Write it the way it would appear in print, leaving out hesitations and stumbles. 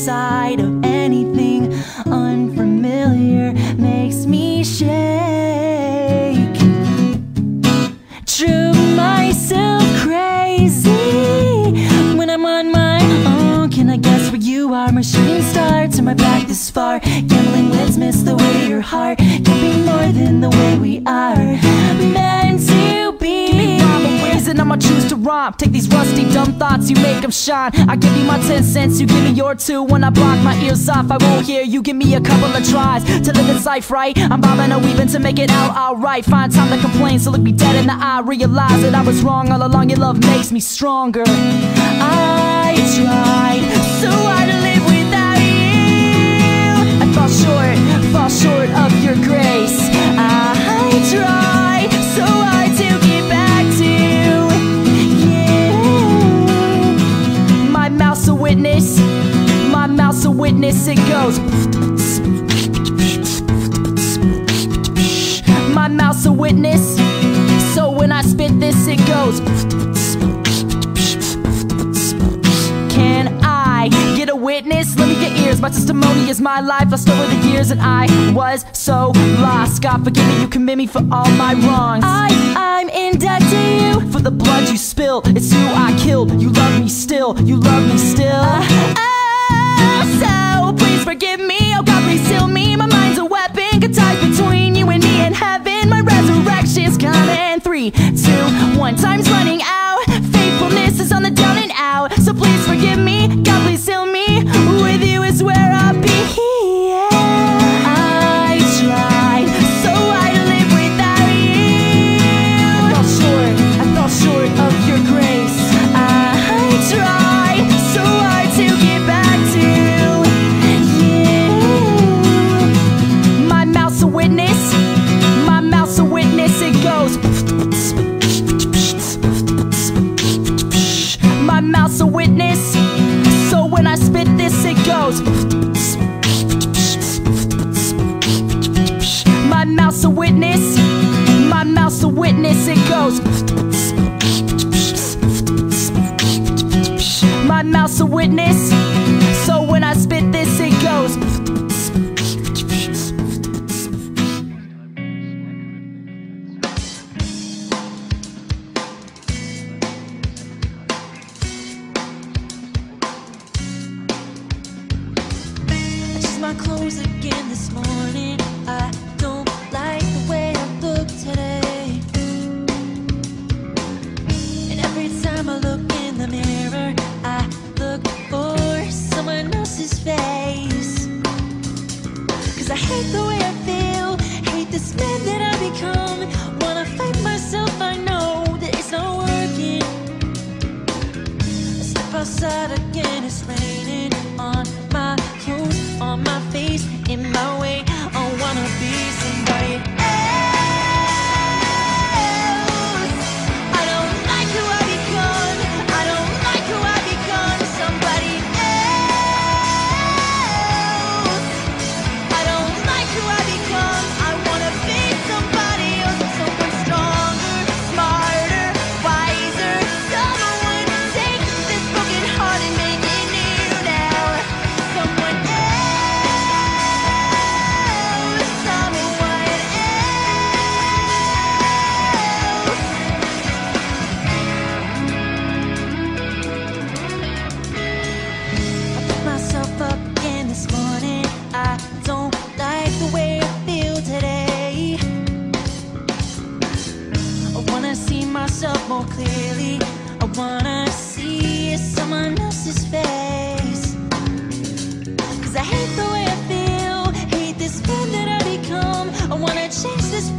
sight of anything unfamiliar makes me shake. Drove myself crazy when I'm on my own. Can I guess where you are? My shooting star, turn my back this far. Gambling wits miss the way your heart can be more than the way we are meant to be. Give me rhyme and reason, I'ma choose to rhyme. Take these rusty dumb thoughts, you make them shine. I give you my 10 cents, you give me your 2. When I block my ears off, I won't hear you. Give me a couple of tries to live this life right. I'm bobbing and weaving to make it out alright. Find time to complain, so look me dead in the eye. Realize that I was wrong all along, your love makes me stronger. I tried so hard to live without you. I fall short of your grace. I tried so hard to get back to you. My mouth's a witness, my mouth's a witness. It goes. My mouth's a witness, so when I spit this it goes. Can I get a witness? Let me get ears, my testimony is my life. Lost over the years and I was so lost. God forgive me, you commit me for all my wrongs. I'm in debt to you for the blood you spilled. It's you I killed, you love me still, you love me still. So please forgive me, oh God please heal me. My mind's a weapon, got ties between you and me and heaven. My resurrection's coming, 3, 2, 1, time's running out. Faithfulness is on the down and out. So please forgive me, God please heal me. With you is where I'll be. Yeah. I tried so hard to live without you. I fall short of your grace. I tried so hard to get back to you. My mouth's a witness, my mouth's a witness. It goes. My mouth's a witness, so when I spit this it goes. My mouth's a witness, my mouth's a witness. It goes. My mouth's a witness, so when I spit this it goes. My clothes again this morning. I don't like the way I look today. And every time I look in the mirror, I look for someone else's face. Cause I hate the way I feel, hate this man that I become. Wanna fight myself, I know that it's not working. I step outside again, it's raining on my clothes, on my face, in my way. I wanna be somebody else. I don't like who I become. I don't like who I become. Somebody else. I don't like who I become. I wanna be somebody else. Someone stronger, smarter, wiser. Someone take this broken heart and make it new now. Someone more clearly. I wanna see someone else's face. Cause I hate the way I feel, hate this man that I become. I wanna change this